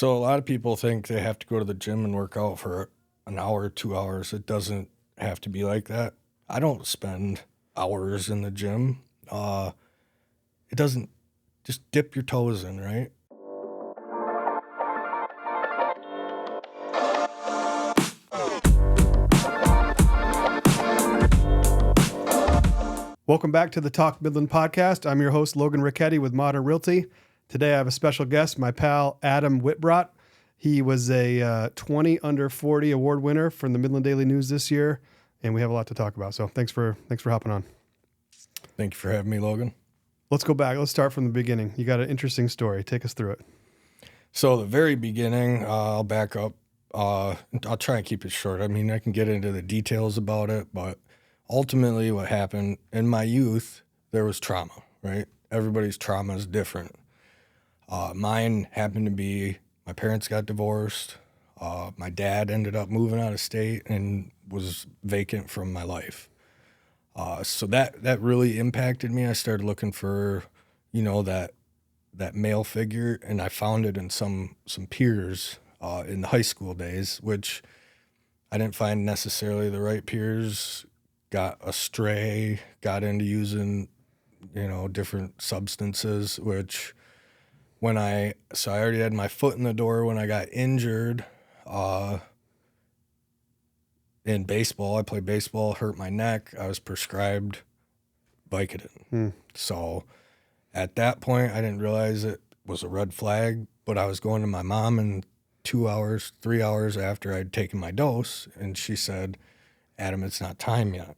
So a lot of people think they have to go to the gym and work out for an hour, 2 hours. It doesn't have to be like that. I don't spend hours in the gym. It doesn't just dip your toes in, right? Welcome back to the Talk Midland podcast. I'm your host, Logan Richetti with Modern Realty. Today I have a special guest, my pal, Adam Wittbrodt. He was a 20 under 40 award winner from the Midland Daily News this year, and we have a lot to talk about. So thanks for hopping on. Thank you for having me, Logan. Let's go back. Let's start from the beginning. You got an interesting story. Take us through it. So the very beginning, I'll back up. I'll try and keep it short. I mean, I can get into the details about it, but ultimately what happened in my youth, there was trauma, right? Everybody's trauma is different. Mine happened to be my parents got divorced. My dad ended up moving out of state and was vacant from my life. So that really impacted me. I started looking for, that male figure, and I found it in some peers in the high school days, which I didn't find necessarily the right peers. Got astray, got into using, different substances, which I already had my foot in the door when I got injured in baseball. I played baseball, hurt my neck. I was prescribed Vicodin. So at that point, I didn't realize it was a red flag, but I was going to my mom in 2 hours, 3 hours after I'd taken my dose, and she said, Adam, it's not time yet.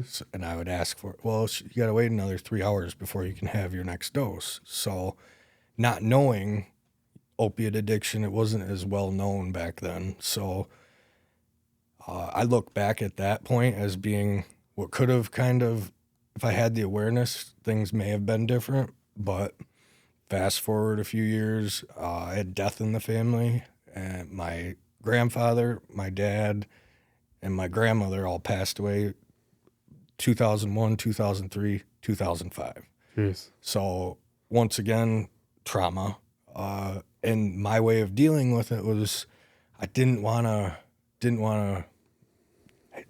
So, and I would ask for it. Well, you got to wait another 3 hours before you can have your next dose. So not knowing opiate addiction, it wasn't as well known back then. So I look back at that point as being what could have if I had the awareness, things may have been different. But fast forward a few years, I had death in the family, and my grandfather, my dad, and my grandmother all passed away 2001, 2003, 2005. Jeez. So once again, trauma. And my way of dealing with it was I didn't want to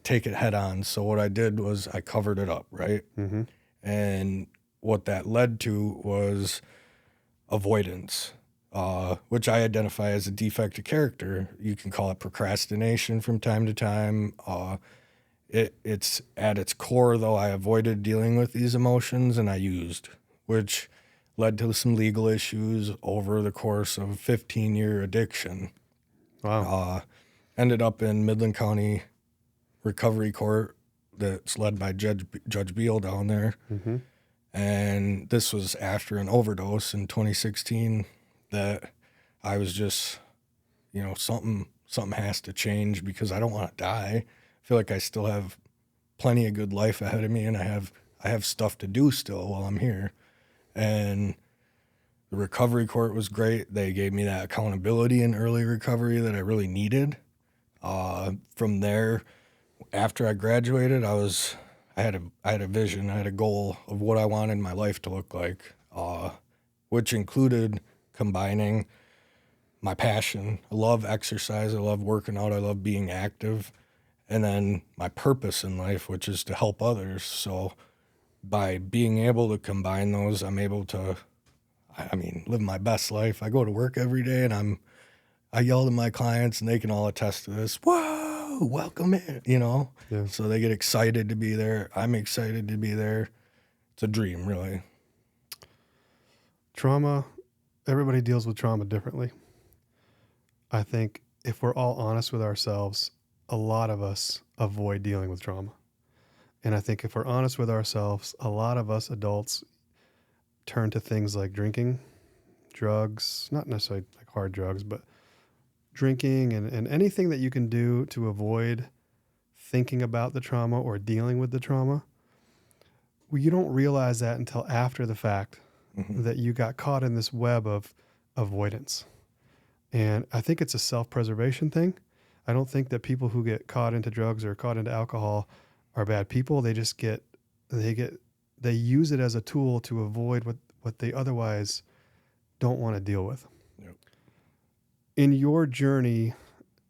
take it head on. So what I did was I covered it up, right? And what that led to was avoidance. Which I identify as a defect of character. You can call it procrastination from time to time. It's at its core, though, I avoided dealing with these emotions, and I used, which led to some legal issues over the course of a 15-year addiction. Wow. Ended up in Midland County Recovery Court that's led by Judge Beal down there. And this was after an overdose in 2016. That I was just, something has to change because I don't want to die. I feel like I still have plenty of good life ahead of me, and I have stuff to do still while I'm here. And the recovery court was great. They gave me that accountability in early recovery that I really needed. From there, after I graduated, I had a vision, I had a goal of what I wanted my life to look like, which included combining my passion. I love exercise. I love working out. I love being active. And then my purpose in life, which is to help others. So by being able to combine those, I'm able to, live my best life. I go to work every day and I yell to my clients, and they can all attest to this. Whoa, welcome in, Yeah. So they get excited to be there. I'm excited to be there. It's a dream, really. Trauma. Everybody deals with trauma differently. I think if we're all honest with ourselves, a lot of us avoid dealing with trauma. And I think if we're honest with ourselves, a lot of us adults turn to things like drinking, drugs, not necessarily like hard drugs, but drinking and anything that you can do to avoid thinking about the trauma or dealing with the trauma. Well, you don't realize that until after the fact. That you got caught in this web of avoidance. And I think it's a self-preservation thing. I don't think that people who get caught into drugs or caught into alcohol are bad people. They just they use it as a tool to avoid what they otherwise don't want to deal with. Yep. In your journey,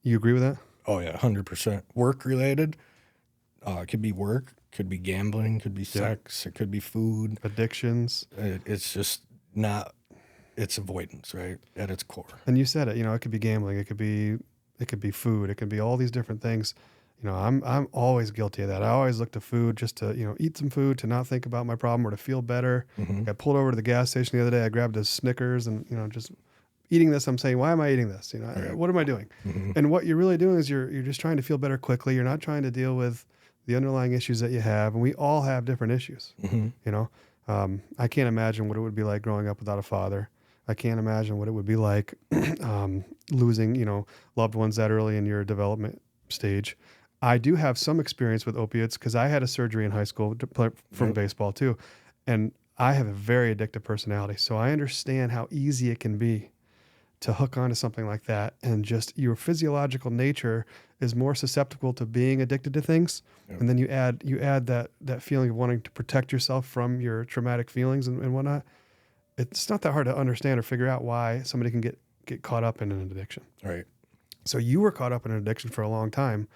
you agree with that? Oh yeah, 100%. Work related. It could be work, could be gambling, could be sex, it could be food. Addictions. It's just not. It's avoidance, right, at its core. And you said it. It could be gambling. It could be food. It could be all these different things. I'm always guilty of that. I always look to food just to eat some food, to not think about my problem or to feel better. Mm-hmm. I pulled over to the gas station the other day. I grabbed a Snickers and just eating this. I'm saying, why am I eating this? Right. What am I doing? Mm-hmm. And what you're really doing is you're just trying to feel better quickly. You're not trying to deal with the underlying issues that you have, and we all have different issues. Mm-hmm. I can't imagine what it would be like growing up without a father. I can't imagine what it would be like losing, loved ones that early in your development stage. I do have some experience with opiates because I had a surgery in high school from baseball too, and I have a very addictive personality. So I understand how easy it can be to hook onto something like that, and just your physiological nature is more susceptible to being addicted to things. Yep. And then you add that feeling of wanting to protect yourself from your traumatic feelings and whatnot. It's not that hard to understand or figure out why somebody can get caught up in an addiction. Right. So you were caught up in an addiction for a long time,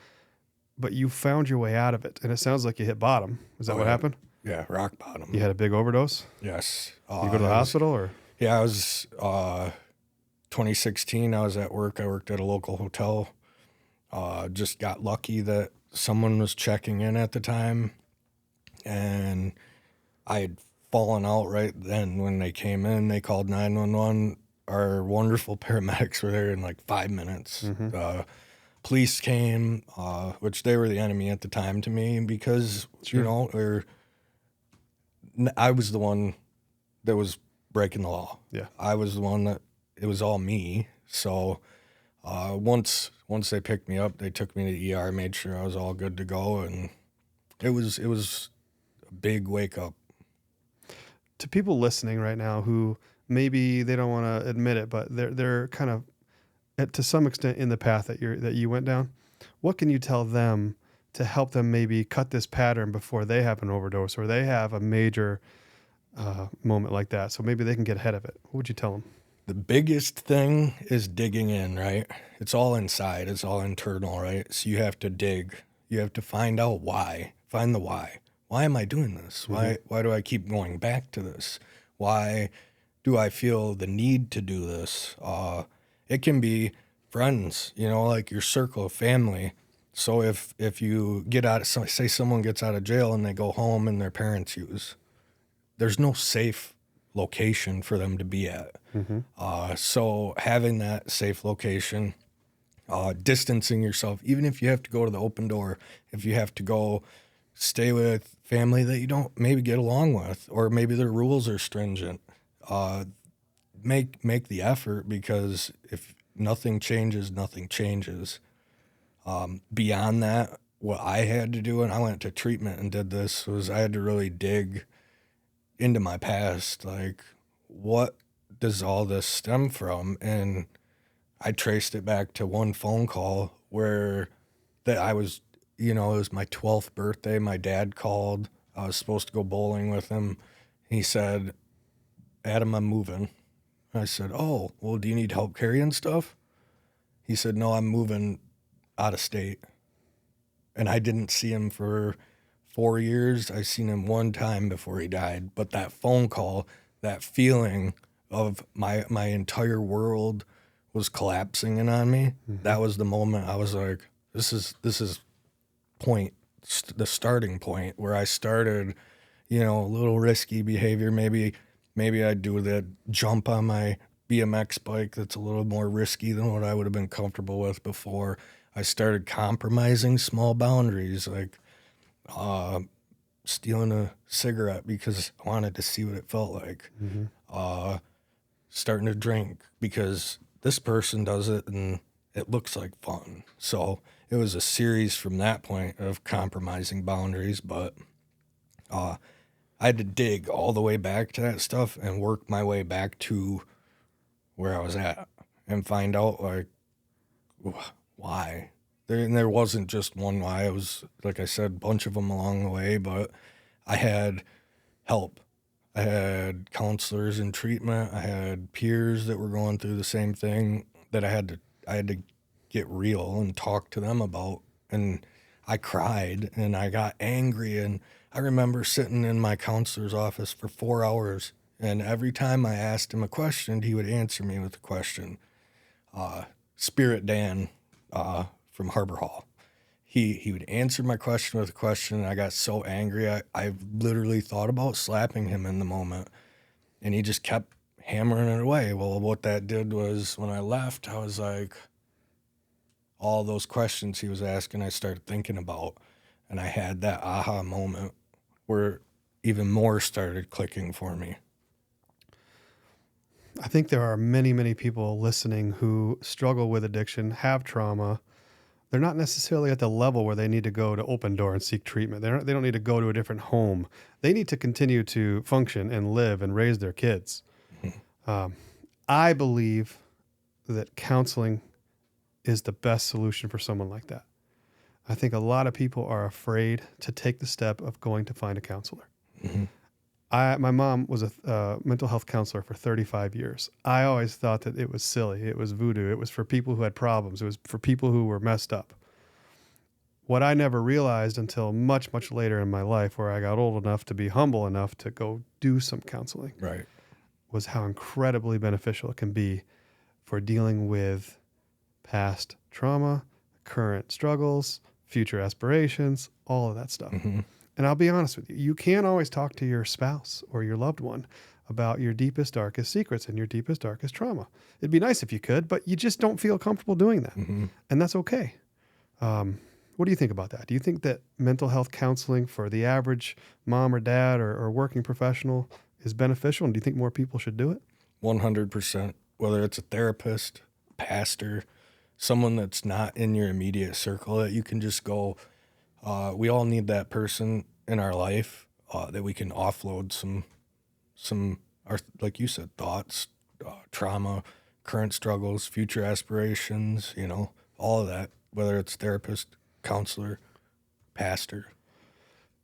but you found your way out of it. And it sounds like you hit bottom. Is that what happened? Yeah, rock bottom. You had a big overdose? Yes. You go to the hospital or? Yeah, I was 2016. I was at work. I worked at a local hotel. Just got lucky that someone was checking in at the time, and I had fallen out right then when they came in. They called 911. Our wonderful paramedics were there in like 5 minutes. Mm-hmm. Police came, which they were the enemy at the time to me because, I was the one that was breaking the law. Yeah. I was the one that, it was all me. So once they picked me up, they took me to the ER, made sure I was all good to go, and it was a big wake up. To people listening right now who maybe they don't want to admit it, but they're kind of to some extent in the path that you went down, what can you tell them to help them maybe cut this pattern before they have an overdose or they have a major moment like that, so maybe they can get ahead of it? What would you tell them? The biggest thing is digging in, right? It's all inside. It's all internal, right? So you have to dig. You have to find out why. Find the why. Why am I doing this? Mm-hmm. Why do I keep going back to this? Why do I feel the need to do this? It can be friends, like your circle of family. So if you get out, say someone gets out of jail and they go home and their parents use, there's no safe location for them to be at. Mm-hmm. So having that safe location, distancing yourself, even if you have to go to the open door, if you have to go stay with family that you don't maybe get along with, or maybe their rules are stringent, make the effort, because if nothing changes, nothing changes. Beyond that, what I had to do, and I went to treatment and did this, was I had to really dig into my past, like, what does all this stem from? And I traced it back to one phone call where that I was, it was my 12th birthday. My dad called. I was supposed to go bowling with him. He said, "Adam, I'm moving." I said, "Oh, well, do you need help carrying stuff?" He said, "No, I'm moving out of state." And I didn't see him for 4 years. I seen him one time before he died. But that phone call, that feeling of my entire world was collapsing in on me. Mm-hmm. That was the moment I was like, this is the starting point where I started, a little risky behavior. Maybe I'd do that jump on my BMX bike that's a little more risky than what I would have been comfortable with before. I started compromising small boundaries, like stealing a cigarette because I wanted to see what it felt like. Mm-hmm. Starting to drink because this person does it and it looks like fun. So it was a series from that point of compromising boundaries, but I had to dig all the way back to that stuff and work my way back to where I was at and find out, like, why. There wasn't just one why. It was, like I said, a bunch of them along the way, but I had help. I had counselors in treatment. I had peers that were going through the same thing that I had to get real and talk to them about. And I cried and I got angry. And I remember sitting in my counselor's office for 4 hours. And every time I asked him a question, he would answer me with a question. Spirit Dan from Harbor Hall. He would answer my question with a question, and I got so angry. I literally thought about slapping him in the moment, and he just kept hammering it away. Well, what that did was when I left, I was like, all those questions he was asking, I started thinking about, and I had that aha moment where even more started clicking for me. I think there are many, many people listening who struggle with addiction, have trauma. They're not necessarily at the level where they need to go to Open Door and seek treatment. They don't need to go to a different home. They need to continue to function and live and raise their kids. Mm-hmm. I believe that counseling is the best solution for someone like that. I think a lot of people are afraid to take the step of going to find a counselor. Mm-hmm. My mom was a mental health counselor for 35 years. I always thought that it was silly. It was voodoo. It was for people who had problems. It was for people who were messed up. What I never realized until much, much later in my life, where I got old enough to be humble enough to go do some counseling, right, was how incredibly beneficial it can be for dealing with past trauma, current struggles, future aspirations, all of that stuff. Mm-hmm. And I'll be honest with you, you can't always talk to your spouse or your loved one about your deepest, darkest secrets and your deepest, darkest trauma. It'd be nice if you could, but you just don't feel comfortable doing that. Mm-hmm. And that's okay. What do you think about that? Do you think that mental health counseling for the average mom or dad or working professional is beneficial? And do you think more people should do it? 100%. Whether it's a therapist, pastor, someone that's not in your immediate circle that you can just go, we all need that person in our life that we can offload some, like you said, thoughts, trauma, current struggles, future aspirations, all of that, whether it's therapist, counselor, pastor.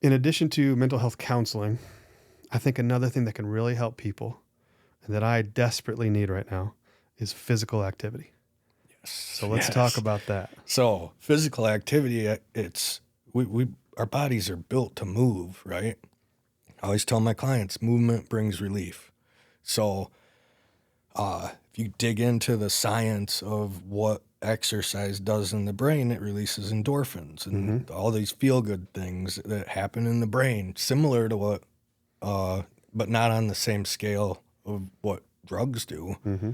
In addition to mental health counseling, I think another thing that can really help people and that I desperately need right now is physical activity. Yes. So let's talk about that. So physical activity, it's our bodies are built to move, right? I always tell my clients, movement brings relief. So if you dig into the science of what exercise does in the brain, it releases endorphins and all these feel-good things that happen in the brain, similar to what, but not on the same scale of what drugs do. Mm-hmm.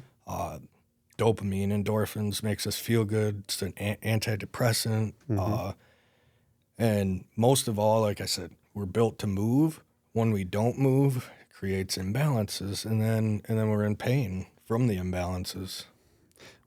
Dopamine, endorphins makes us feel good. It's an antidepressant. Mm-hmm. And most of all, like I said, we're built to move. When we don't move, it creates imbalances, and then we're in pain from the imbalances.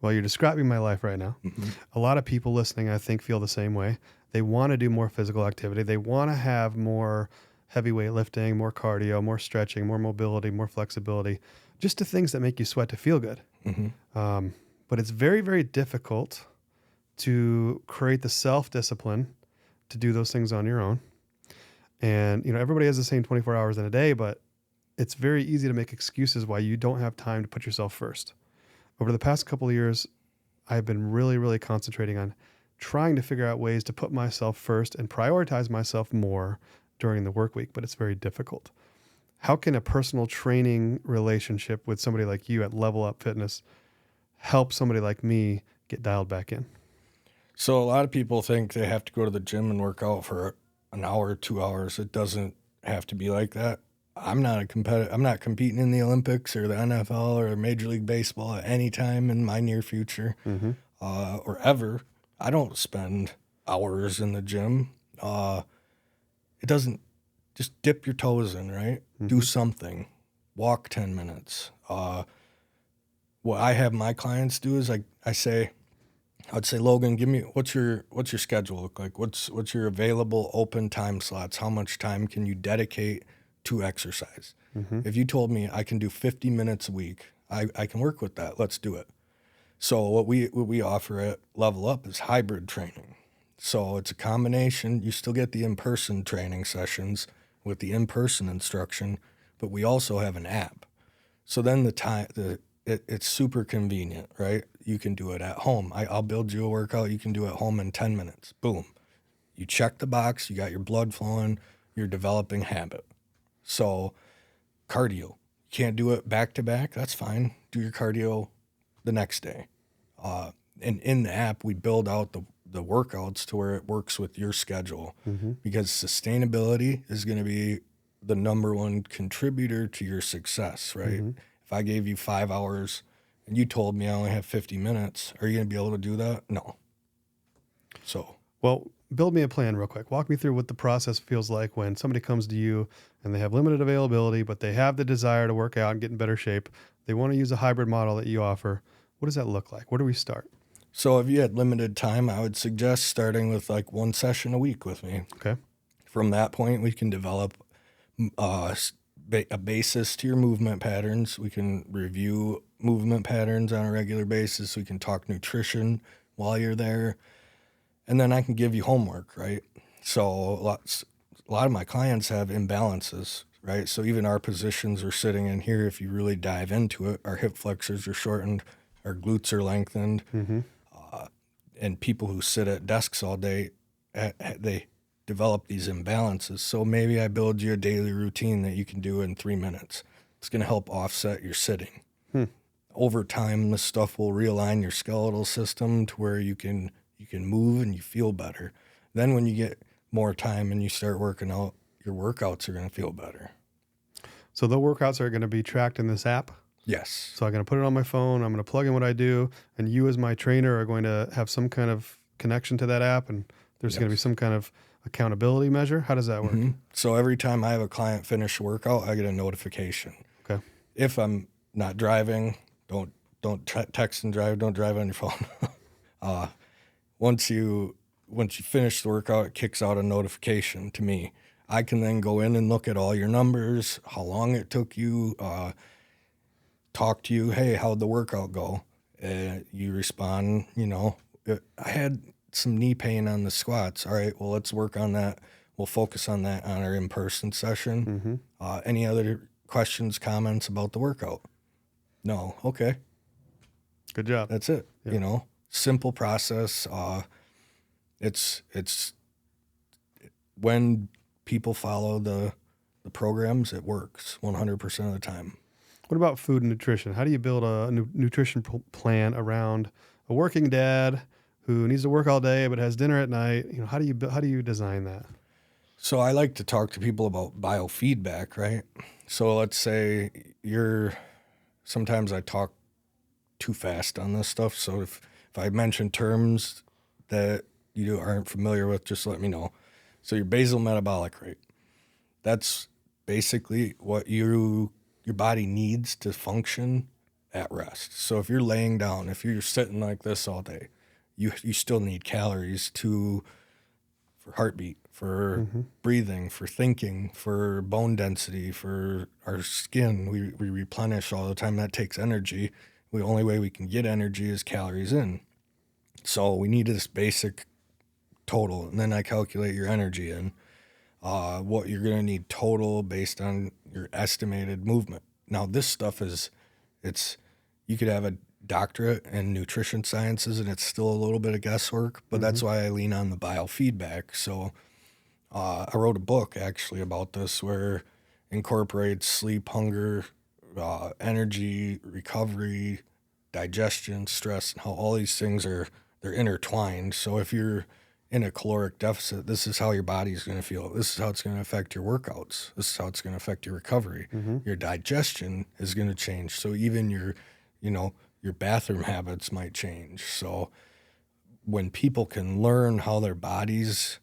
Well, you're describing my life right now. Mm-hmm. A lot of people listening, I think, feel the same way. They want to do more physical activity. They want to have more heavyweight lifting, more cardio, more stretching, more mobility, more flexibility, just the things that make you sweat to feel good. Mm-hmm. But it's very, very difficult to create the self-discipline to do those things on your own. And, everybody has the same 24 hours in a day, but it's very easy to make excuses why you don't have time to put yourself first. Over the past couple of years, I've been really, really concentrating on trying to figure out ways to put myself first and prioritize myself more during the work week, but it's very difficult. How can a personal training relationship with somebody like you at Level Up Fitness help somebody like me get dialed back in? So a lot of people think they have to go to the gym and work out for an hour, 2 hours. It doesn't have to be like that. I'm not competing in the Olympics or the NFL or Major League Baseball at any time in my near future, or ever. I don't spend hours in the gym. It doesn't, just dip your toes in, right? Mm-hmm. Do something. Walk 10 minutes. What I have my clients do is I'd say, Logan, give me, what's your schedule look like? What's your available open time slots? How much time can you dedicate to exercise? Mm-hmm. If you told me I can do 50 minutes a week, I can work with that. Let's do it. So what we offer at Level Up is hybrid training. So it's a combination. You still get the in-person training sessions with the in-person instruction, but we also have an app. So then it's super convenient, right? you can do it at home. I'll build you a workout you can do at home in 10 minutes. Boom. You check the box, you got your blood flowing, you're developing habit. So cardio, you can't do it back to back, that's fine. Do your cardio the next day. And in the app, we build out the workouts to where it works with your schedule, because sustainability is going to be the number one contributor to your success, right? If I gave you 5 hours and you told me I only have 50 minutes, are you going to be able to do that? No. So, well, build me a plan real quick. Walk me through what the process feels like when somebody comes to you and they have limited availability, but they have the desire to work out and get in better shape. They want to use a hybrid model that you offer. What does that look like? Where do we start? so if you had limited time, I would suggest starting with like one session a week with me. Okay. From that point, we can develop a basis to your movement patterns. We can review movement patterns on a regular basis. We can talk nutrition while you're there. And then I can give you homework, right? So a lot of my clients have imbalances, right? So even our positions are sitting in here. If you really dive into it, our hip flexors are shortened, our glutes are lengthened. And people who sit at desks all day, they develop these imbalances. So maybe I build you a daily routine that you can do in 3 minutes. It's going to help offset your sitting. Over time, this stuff will realign your skeletal system to where you can move and you feel better. Then when you get more time and you start working out, your workouts are going to feel better. So the workouts are going to be tracked in this app? Yes. So I'm going to put it on my phone. I'm going to plug in what I do. And you as my trainer are going to have some kind of connection to that app. And there's going to be some kind of accountability measure. How does that work? So every time I have a client finish a workout, I get a notification. Okay. If I'm not driving, don't text and drive. Don't drive on your phone. Once you finish the workout, it kicks out a notification to me. I can then go in and look at all your numbers, how long it took you, talk to you. Hey, how'd the workout go? You respond, I had some knee pain on the squats. All right, well, let's work on that. We'll focus on that on our in-person session. Any other questions, comments about the workout? No. Okay. Good job. That's it. Simple process. It's when people follow the programs, it works 100% of the time. What about food and nutrition? How do you build a nutrition plan around a working dad who needs to work all day but has dinner at night? How do you design that? So I like to talk to people about biofeedback, right? So let's say sometimes I talk too fast on this stuff. So if I mention terms that you aren't familiar with, just let me know. So your basal metabolic rate, that's basically what your body needs to function at rest. So if you're laying down, if you're sitting like this all day, you still need calories for heartbeat, for breathing, for thinking, for bone density, for our skin. We replenish all the time. That takes energy. The only way we can get energy is calories in. So we need this basic total, and then I calculate your energy in, what you're going to need total based on your estimated movement. Now, this stuff you could have a doctorate in nutrition sciences, and it's still a little bit of guesswork, but that's why I lean on the biofeedback. So I wrote a book, actually, about this where incorporates sleep, hunger, energy, recovery, digestion, stress, and how all these things they're intertwined. So if you're in a caloric deficit, this is how your body's going to feel. This is how it's going to affect your workouts. This is how it's going to affect your recovery. Your digestion is going to change. So even your bathroom habits might change. So when people can learn how their bodies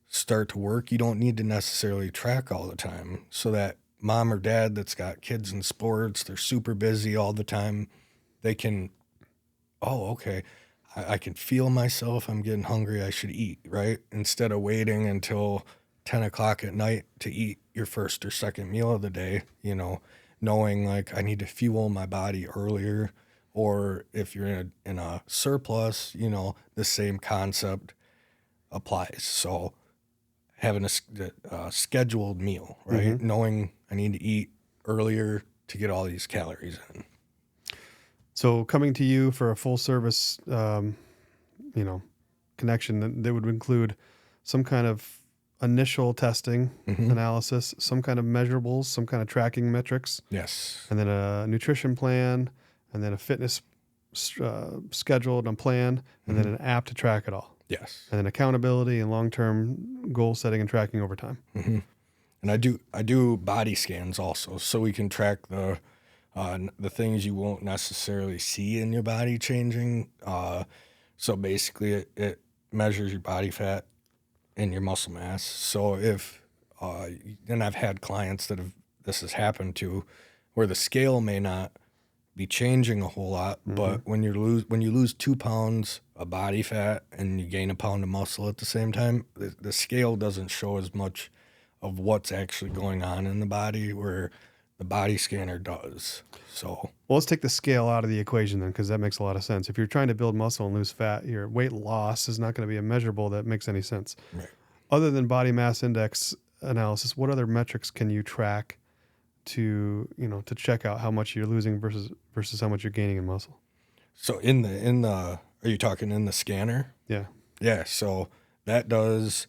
start to work, you don't need to necessarily track all the time. So that mom or dad that's got kids in sports, they're super busy all the time, they can, okay, I can feel myself, I'm getting hungry, I should eat, right? Instead of waiting until 10 o'clock at night to eat your first or second meal of the day, knowing like I need to fuel my body earlier. Or if you're in a surplus, the same concept applies. So having a scheduled meal, right? Knowing I need to eat earlier to get all these calories in. So coming to you for a full service, connection that would include some kind of initial testing analysis, some kind of measurables, some kind of tracking metrics, Yes. and then a nutrition plan, and then a fitness schedule and a plan, and then an app to track it all. Yes. And then accountability and long-term goal setting and tracking over time. And I do body scans also, so we can track the things you won't necessarily see in your body changing. So basically, it measures your body fat and your muscle mass. So if and I've had clients that this has happened to, where the scale may not be changing a whole lot, but when you lose 2 pounds of body fat and you gain a pound of muscle at the same time, the scale doesn't show as much of what's actually going on in the body, where the body scanner does. So, well, let's take the scale out of the equation then, because that makes a lot of sense. If you're trying to build muscle and lose fat, your weight loss is not going to be a measurable that makes any sense. right. Other than body mass index analysis, what other metrics can you track to check out how much you're losing versus how much you're gaining in muscle? So in the are you talking in the scanner? Yeah. Yeah. So that does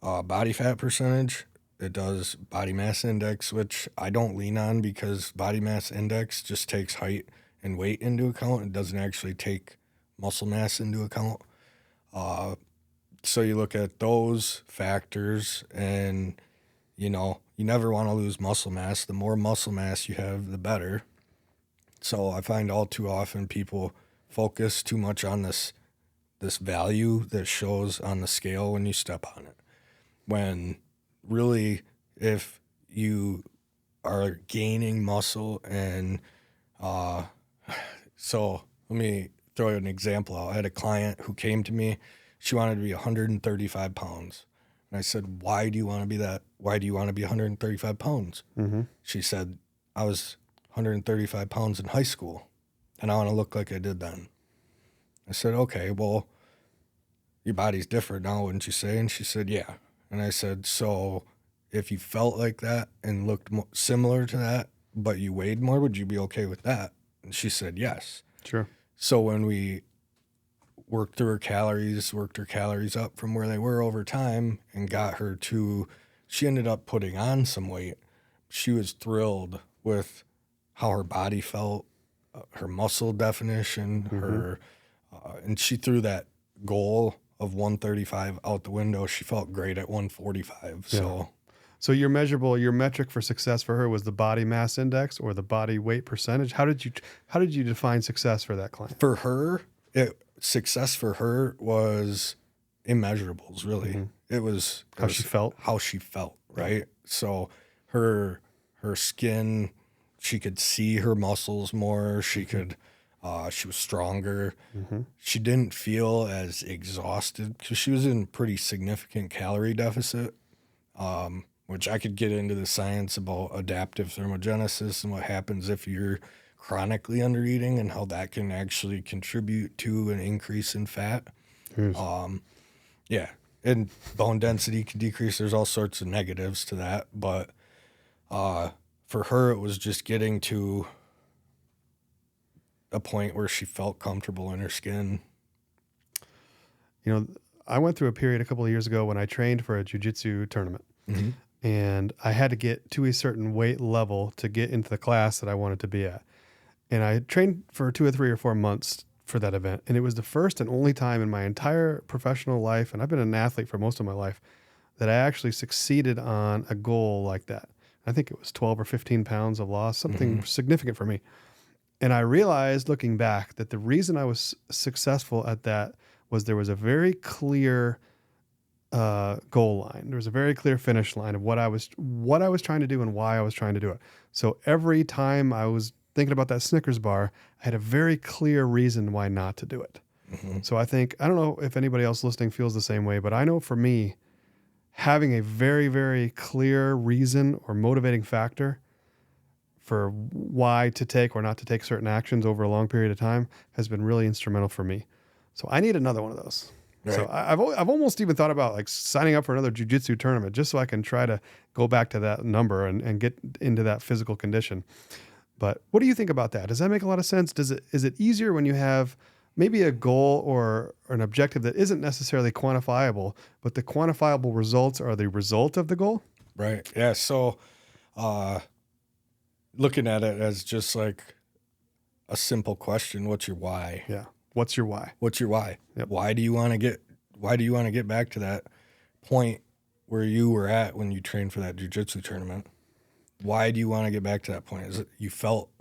body fat percentage. It does body mass index, which I don't lean on because body mass index just takes height and weight into account. It doesn't actually take muscle mass into account. So you look at those factors, and you never want to lose muscle mass. The more muscle mass you have, the better. So I find all too often people focus too much on this value that shows on the scale when you step on it, when really, if you are gaining muscle and so let me throw an example out. I had a client who came to me. She wanted to be 135 pounds. And I said, why do you want to be that? Why do you want to be 135 pounds? She said, I was 135 pounds in high school, and I want to look like I did then. I said, okay, well, your body's different now, wouldn't you say? And she said, yeah. And I said, so if you felt like that and looked similar to that, but you weighed more, would you be okay with that? And she said, yes. Sure. So when we worked her calories up from where they were over time and got her to, she ended up putting on some weight. She was thrilled with how her body felt, her muscle definition, her, and she threw that goal of 135 out the window. She felt great at 145. Yeah. So your metric for success for her was the body mass index or the body weight percentage. How did you define success for that client? For her, success for her was immeasurables, really. It was how she felt. Right? So her skin, she could see her muscles more. She could, she was stronger. She didn't feel as exhausted because she was in pretty significant calorie deficit, which I could get into the science about adaptive thermogenesis and what happens if you're chronically undereating and how that can actually contribute to an increase in fat. Yeah. And bone density can decrease. There's all sorts of negatives to that. But for her, it was just getting to a point where she felt comfortable in her skin. I went through a period a couple of years ago when I trained for a jiu-jitsu tournament. And I had to get to a certain weight level to get into the class that I wanted to be at. And I trained for 2 or 3 or 4 months for that event. And it was the first and only time in my entire professional life, and I've been an athlete for most of my life, that I actually succeeded on a goal like that. I think it was 12 or 15 pounds of loss, something significant for me. And I realized looking back that the reason I was successful at that was there was a very clear goal line. There was a very clear finish line of what I was trying to do and why I was trying to do it. So every time I was thinking about that Snickers bar, I had a very clear reason why not to do it. So I don't know if anybody else listening feels the same way, but I know for me, having a very, very clear reason or motivating factor for why to take or not to take certain actions over a long period of time has been really instrumental for me. So I need another one of those. Right. So I've almost even thought about like signing up for another jiu-jitsu tournament just so I can try to go back to that number and get into that physical condition. But what do you think about that? Does that make a lot of sense? Is it easier when you have maybe a goal or an objective that isn't necessarily quantifiable, but the quantifiable results are the result of the goal? Right. Yeah. So, looking at it as just like a simple question, what's your why? Yeah. What's your why? What's your why? Yep. Why do you want to get back to that point where you were at when you trained for that jiu-jitsu tournament? Why do you want to get back to that point? Is it you felt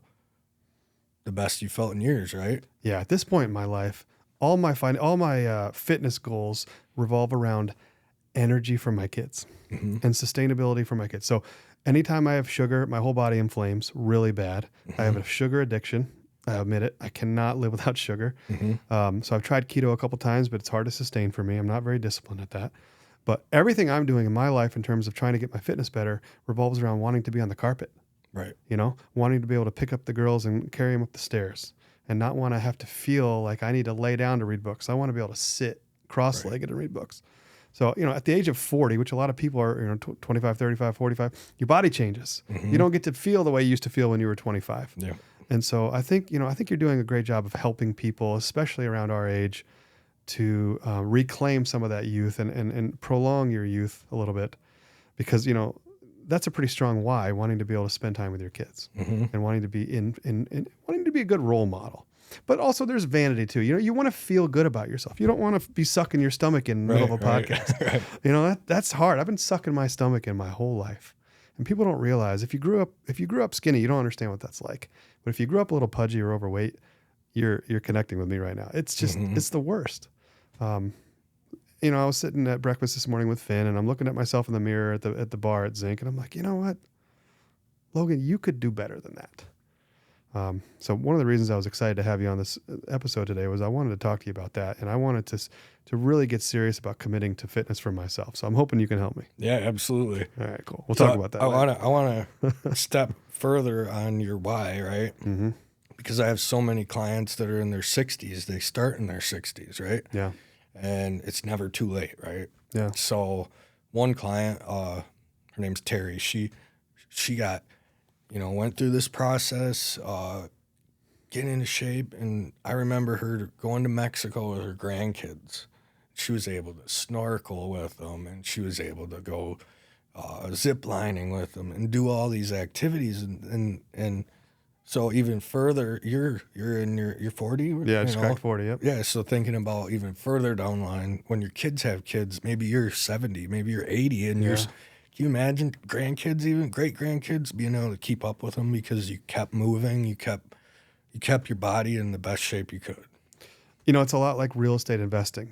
the best you felt in years, right? Yeah. At this point in my life, all my fitness goals revolve around energy for my kids and sustainability for my kids. So anytime I have sugar, my whole body inflames really bad. I have a sugar addiction. I admit it. I cannot live without sugar. So I've tried keto a couple times, but it's hard to sustain for me. I'm not very disciplined at that. But everything I'm doing in my life in terms of trying to get my fitness better revolves around wanting to be on the carpet. Right. Wanting to be able to pick up the girls and carry them up the stairs and not want to have to feel like I need to lay down to read books. I want to be able to sit cross-legged and read books. So, at the age of 40, which a lot of people are, 25, 35, 45, your body changes. You don't get to feel the way you used to feel when you were 25. Yeah. And so I think you're doing a great job of helping people, especially around our age, to reclaim some of that youth and prolong your youth a little bit, because, that's a pretty strong why, wanting to be able to spend time with your kids and wanting to be wanting to be a good role model. But also there's vanity too. You want to feel good about yourself. You don't want to be sucking your stomach in the middle of a podcast. Right. That's hard. I've been sucking my stomach in my whole life. And people don't realize if you grew up skinny, you don't understand what that's like. But if you grew up a little pudgy or overweight, you're connecting with me right now. It's just it's the worst. I was sitting at breakfast this morning with Finn, and I'm looking at myself in the mirror at the bar at Zinc, and I'm like, you know what, Logan, you could do better than that. So one of the reasons I was excited to have you on this episode today was I wanted to talk to you about that, and I wanted to really get serious about committing to fitness for myself. So I'm hoping you can help me. Yeah, absolutely. All right, cool. We'll talk about that. I want to step further on your why, right? Because I have so many clients that are in their 60s. They start in their 60s, right? Yeah. And it's never too late, right? Yeah. So one client, her name's Terry. She got, went through this process, getting into shape. And I remember her going to Mexico with her grandkids. She was able to snorkel with them, and she was able to go zip lining with them and do all these activities. And so even further, you're in your 40? Yeah, just cracked 40, yep. Yeah, so thinking about even further down the line, when your kids have kids, maybe you're 70, maybe you're 80, and can you imagine grandkids, even great-grandkids, being able to keep up with them because you kept moving, you kept your body in the best shape you could? It's a lot like real estate investing.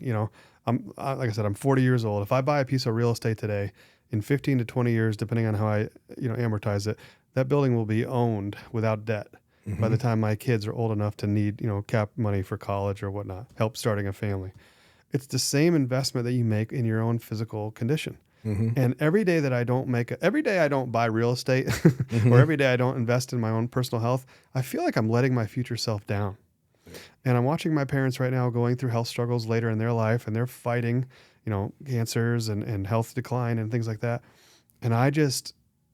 Like I said, I'm 40 years old. If I buy a piece of real estate today, in 15 to 20 years, depending on how I amortize it, that building will be owned without debt by the time my kids are old enough to need, cap money for college or whatnot, help starting a family. It's the same investment that you make in your own physical condition. And every day I don't buy real estate or every day I don't invest in my own personal health, I feel like I'm letting my future self down. And I'm watching my parents right now going through health struggles later in their life, and they're fighting, cancers and health decline and things like that. And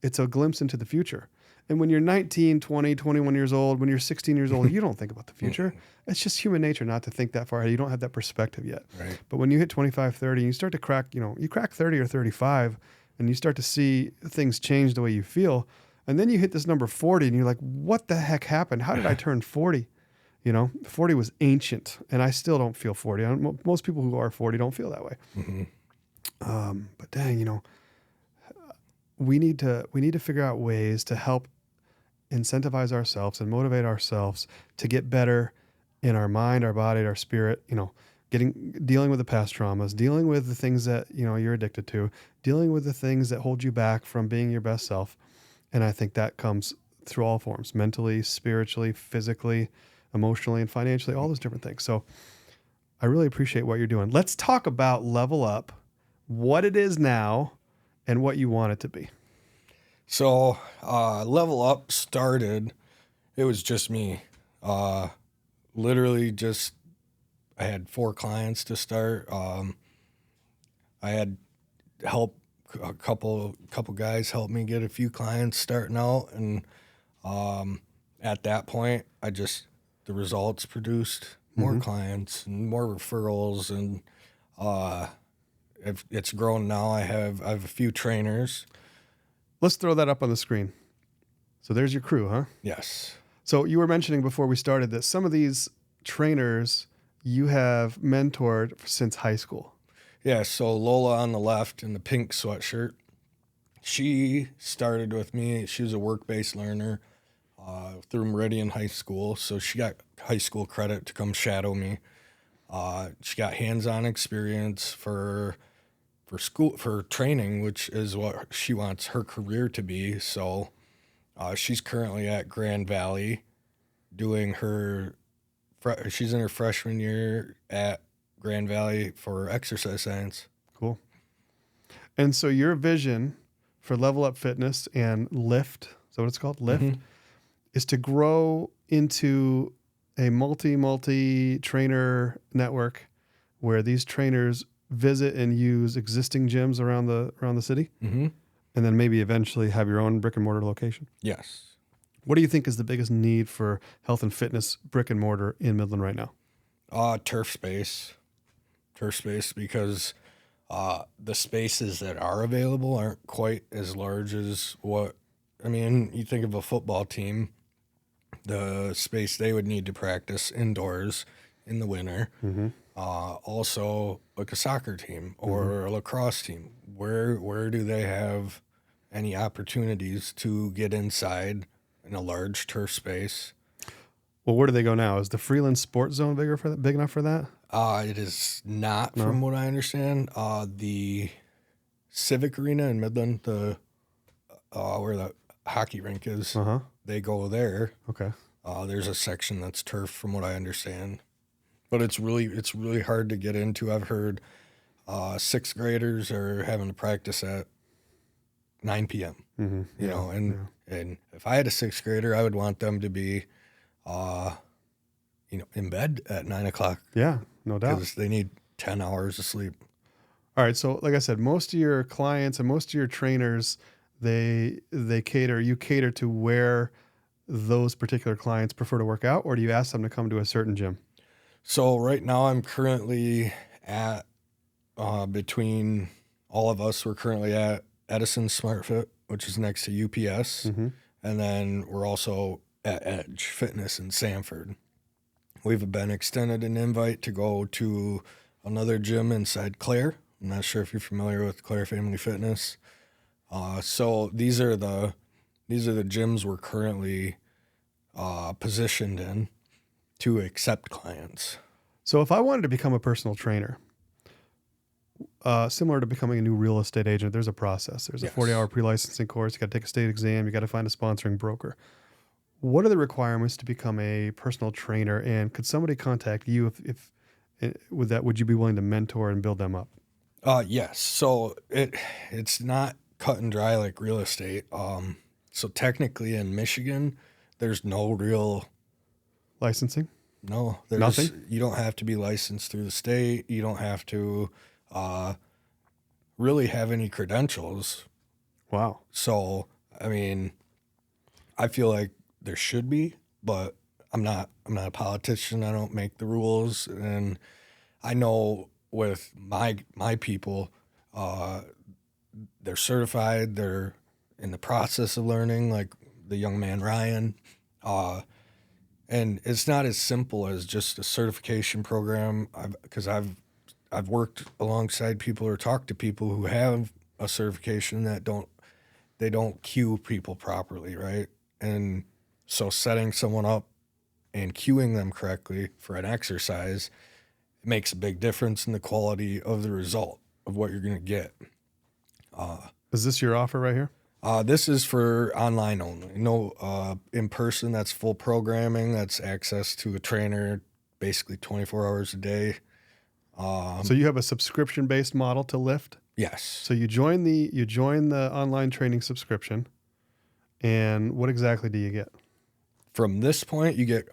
it's a glimpse into the future. And when you're 19, 20, 21 years old, when you're 16 years old, you don't think about the future. It's just human nature not to think that far ahead. You don't have that perspective yet. Right. But when you hit 25, 30, and you start to crack, you crack 30 or 35, and you start to see things change the way you feel, and then you hit this number 40, and you're like, what the heck happened? How did I turn 40? 40 was ancient, and I still don't feel 40. Most people who are 40 don't feel that way. But dang, we need to figure out ways to help incentivize ourselves and motivate ourselves to get better in our mind, our body, our spirit, dealing with the past traumas, dealing with the things that, you're addicted to, dealing with the things that hold you back from being your best self. And I think that comes through all forms, mentally, spiritually, physically, emotionally, and financially, all those different things. So I really appreciate what you're doing. Let's talk about Level Up, what it is now, and what you want it to be. So Level Up started, it was just me. Literally just, I had 4 clients to start. I had help, a couple guys helped me get a few clients starting out, and at that point, the results produced more clients and more referrals, and it's grown now. I have a few trainers. Let's throw that up on the screen. So there's your crew, huh? Yes. So you were mentioning before we started that some of these trainers you have mentored since high school. Yeah, so Lola on the left in the pink sweatshirt, she started with me. She was a work-based learner through Meridian High School, so she got high school credit to come shadow me. She got hands-on experience for school, for training, which is what she wants her career to be. So she's currently at Grand Valley doing she's in her freshman year at Grand Valley for exercise science. Cool. And so your vision for Level Up Fitness and Lift, is that what it's called? Lift, is to grow into a multi trainer network where these trainers visit and use existing gyms around the city, and then maybe eventually have your own brick and mortar location. Yes. What do you think is the biggest need for health and fitness brick and mortar in Midland right now? Turf space, because the spaces that are available aren't quite as large as you think of a football team, the space they would need to practice indoors in the winter. Also, like a soccer team or a lacrosse team, where do they have any opportunities to get inside in a large turf space? Well, where do they go now? Is the Freeland Sports Zone big enough for that? It is not, from what I understand. The Civic Arena in Midland, where the hockey rink is, they go there. Okay. There's a section that's turf, from what I understand, but it's really hard to get into. I've heard sixth graders are having to practice at 9 p.m. You know, and if I had a sixth grader, I would want them to be, in bed at 9 o'clock. Yeah, no doubt. Because they need 10 hours of sleep. All right. So like I said, most of your clients and most of your trainers, you cater to where those particular clients prefer to work out, or do you ask them to come to a certain gym? So right now I'm currently at, between all of us, we're currently at Edison SmartFit, which is next to UPS. And then we're also at Edge Fitness in Sanford. We've been extended an invite to go to another gym inside Claire. I'm not sure if you're familiar with Claire Family Fitness. So these are the gyms we're currently positioned in to accept clients. So if I wanted to become a personal trainer, similar to becoming a new real estate agent, there's a process. There's a 40-hour pre-licensing course. You got to take a state exam. You got to find a sponsoring broker. What are the requirements to become a personal trainer? And could somebody contact you if with that? Would you be willing to mentor and build them up? Yes. So it's not cut and dry like real estate. So technically in Michigan, there's no real licensing. No, there's nothing. You don't have to be licensed through the state. You don't have to really have any credentials. Wow. So I feel like there should be, but I'm not a politician. I don't make the rules, and I know with my people, they're certified. They're in the process of learning, like the young man Ryan, and it's not as simple as just a certification program. Because I've worked alongside people or talked to people who have a certification that don't cue people properly, right? And so setting someone up and cueing them correctly for an exercise makes a big difference in the quality of the result of what you're going to get. Is this your offer right here? This is for online only. No in person. That's full programming. That's access to a trainer basically 24 hours a day. So you have a subscription-based model to Lift? Yes. So you join the online training subscription, and what exactly do you get? From this point, you get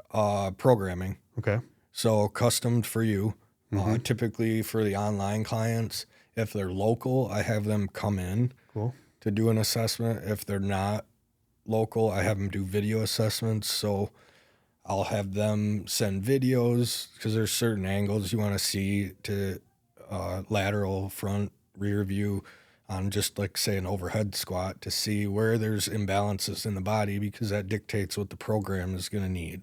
programming. Okay. So customed for you. Typically for the online clients, if they're local, I have them come in Cool. to do an assessment. If they're not local, I have them do video assessments. So I'll have them send videos because there's certain angles you want to see to lateral, front, rear view on just like say an overhead squat to see where there's imbalances in the body because that dictates what the program is going to need.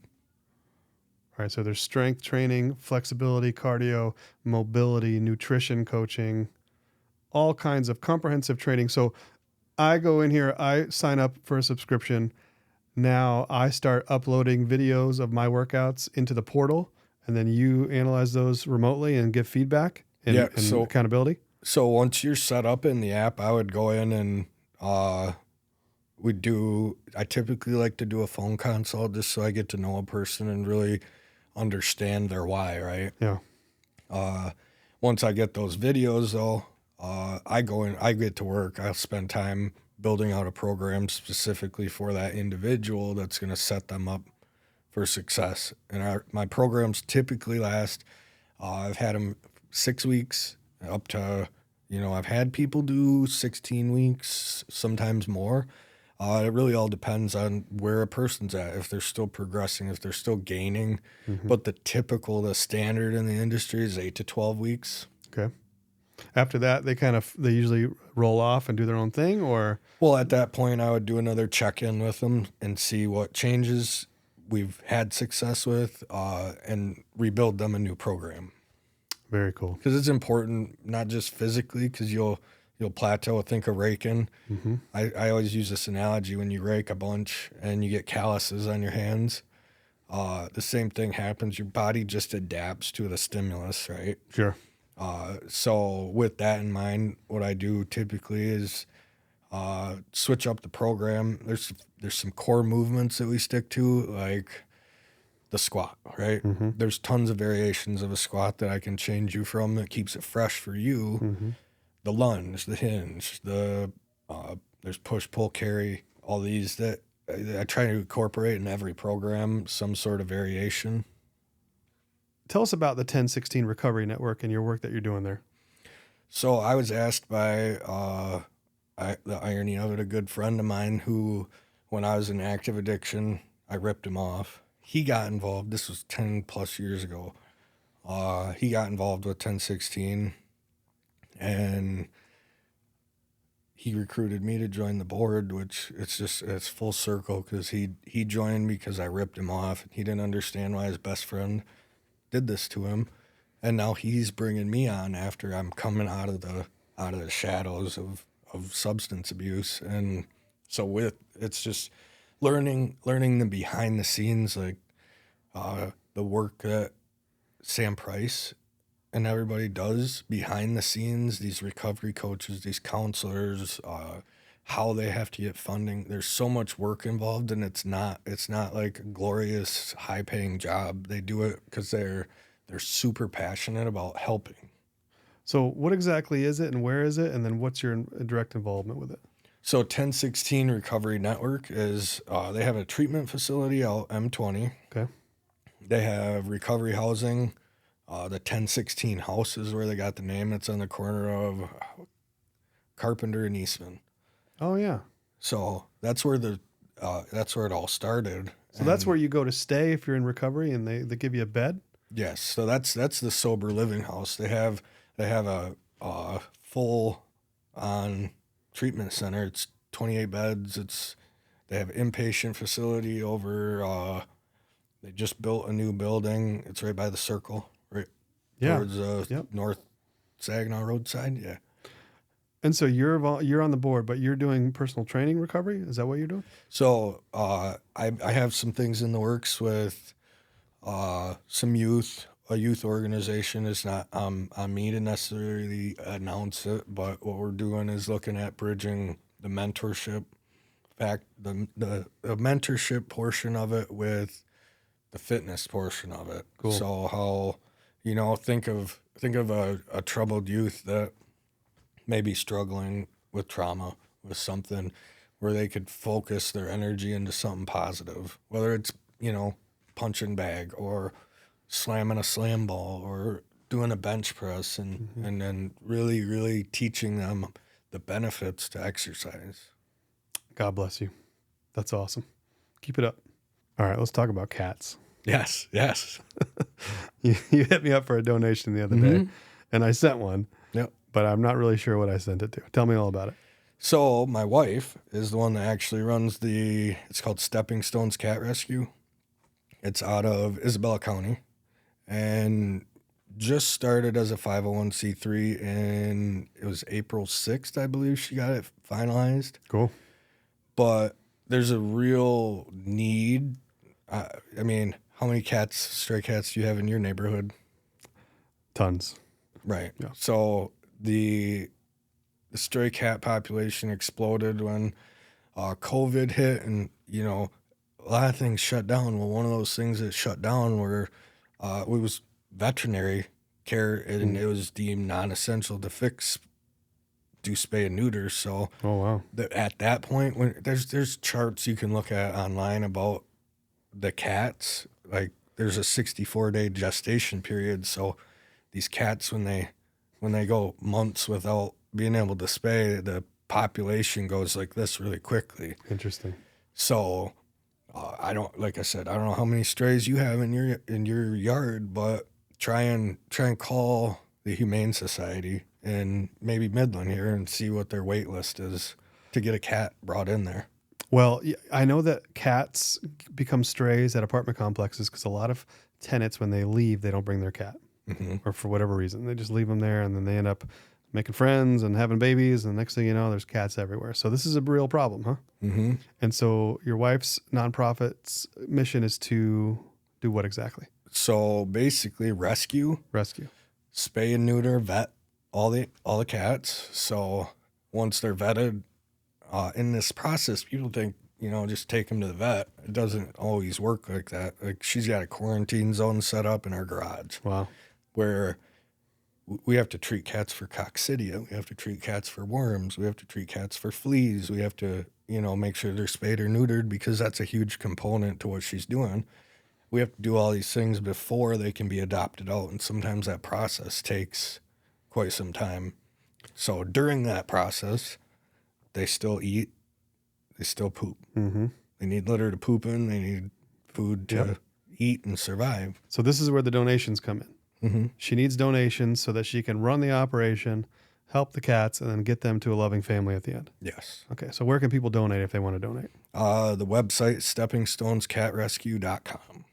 All right, so there's strength training, flexibility, cardio, mobility, nutrition coaching, all kinds of comprehensive training. So I go in here, I sign up for a subscription. Now I start uploading videos of my workouts into the portal, and then you analyze those remotely and give feedback and accountability. So once you're set up in the app, I would go in and I typically like to do a phone consult just so I get to know a person and really understand their why, right? Yeah. Once I get those videos though, I get to work. I'll spend time building out a program specifically for that individual that's going to set them up for success. And my programs typically last, I've had them 6 weeks up to, I've had people do 16 weeks, sometimes more. It really all depends on where a person's at, if they're still progressing, if they're still gaining. Mm-hmm. But the standard in the industry is 8 to 12 weeks. Okay. After that, they usually roll off and do their own thing, or? Well, at that point, I would do another check-in with them and see what changes we've had success with and rebuild them a new program. Very cool. Because it's important, not just physically, because you'll plateau. Think of raking. Mm-hmm. I always use this analogy when you rake a bunch and you get calluses on your hands. The same thing happens. Your body just adapts to the stimulus, right? Sure. So with that in mind, what I do typically is switch up the program. There's some core movements that we stick to, like the squat, right? Mm-hmm. There's tons of variations of a squat that I can change you from that keeps it fresh for you. Mm-hmm. The lunge, the hinge, there's push, pull, carry, all these that I try to incorporate in every program, some sort of variation. Tell us about the 1016 Recovery Network and your work that you're doing there. So I was asked by the irony of it, a good friend of mine who, when I was in active addiction, I ripped him off. He got involved. This was 10 plus years ago. He got involved with 1016 and he recruited me to join the board, which it's full circle because he joined because I ripped him off. He didn't understand why his best friend did this to him. And now he's bringing me on after I'm coming out of the shadows of substance abuse. And so it's just learning the behind the scenes, like the work that Sam Price and everybody does behind the scenes, these recovery coaches, these counselors, how they have to get funding. There's so much work involved, and it's not like a glorious high paying job. They do it because they're super passionate about helping. So what exactly is it and where is it? And then what's your direct involvement with it? So 1016 Recovery Network is, they have a treatment facility out M20. Okay. They have recovery housing. The 1016 house is where they got the name. It's on the corner of Carpenter and Eastman. Oh yeah. So that's where it all started. So that's where you go to stay if you're in recovery, and they give you a bed? Yes. So that's the sober living house. They have a full on treatment center. It's 28 beds. They have inpatient facility over. They just built a new building. It's right by the circle, right towards North Saginaw roadside. Yeah. And so you're on the board, but you're doing personal training recovery. Is that what you're doing? So I have some things in the works with some youth. A youth organization. Is not on me to necessarily announce it, but what we're doing is looking at bridging the mentorship, the mentorship portion of it with the fitness portion of it. Cool. So how, think of a troubled youth that may be struggling with trauma, with something where they could focus their energy into something positive, whether it's, punching bag or slamming a slam ball or doing a bench press and then really, really teaching them the benefits to exercise. God bless you. That's awesome. Keep it up. All right, let's talk about cats. Yes. You hit me up for a donation the other day, and I sent one. Yep. But I'm not really sure what I sent it to. Tell me all about it. So my wife is the one that actually runs it's called Stepping Stones Cat Rescue. It's out of Isabella County and just started as a 501c3, and it was April 6th, I believe she got it finalized. Cool. But there's a real need. I mean, how many stray cats do you have in your neighborhood? Tons. Right. Yeah. So the stray cat population exploded when COVID hit, and a lot of things shut down. Well, one of those things that shut down were it was veterinary care, and it was deemed non-essential to do spay and neuter. So Oh wow. at that point, when there's charts you can look at online about the cats, like there's a 64-day gestation period. So these cats, when they go months without being able to spay, the population goes like this really quickly. Interesting. So like I said, I don't know how many strays you have in your yard, but try and call the Humane Society and maybe Midland here and see what their wait list is to get a cat brought in there. Well, I know that cats become strays at apartment complexes because a lot of tenants, when they leave, they don't bring their cat, or for whatever reason, they just leave them there, and then they end up making friends and having babies, and the next thing you know, there's cats everywhere. So this is a real problem, huh? Mm-hmm. And so your wife's nonprofit's mission is to do what exactly? So basically, rescue, spay and neuter, vet all the cats. So once they're vetted, in this process, people think, just take them to the vet. It doesn't always work like that. Like, she's got a quarantine zone set up in our garage. Wow. Where we have to treat cats for coccidia. We have to treat cats for worms. We have to treat cats for fleas. We have to, make sure they're spayed or neutered, because that's a huge component to what she's doing. We have to do all these things before they can be adopted out, and sometimes that process takes quite some time. So during that process, they still eat, they still poop. Mm-hmm. They need litter to poop in. They need food to eat and survive. So this is where the donations come in. Mm-hmm. She needs donations so that she can run the operation, help the cats, and then get them to a loving family at the end. Yes. Okay, so where can people donate if they want to donate? The website, steppingstonescatrescue.com.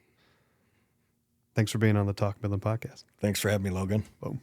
Thanks for being on the Talk Midland podcast. Thanks for having me, Logan. Boom.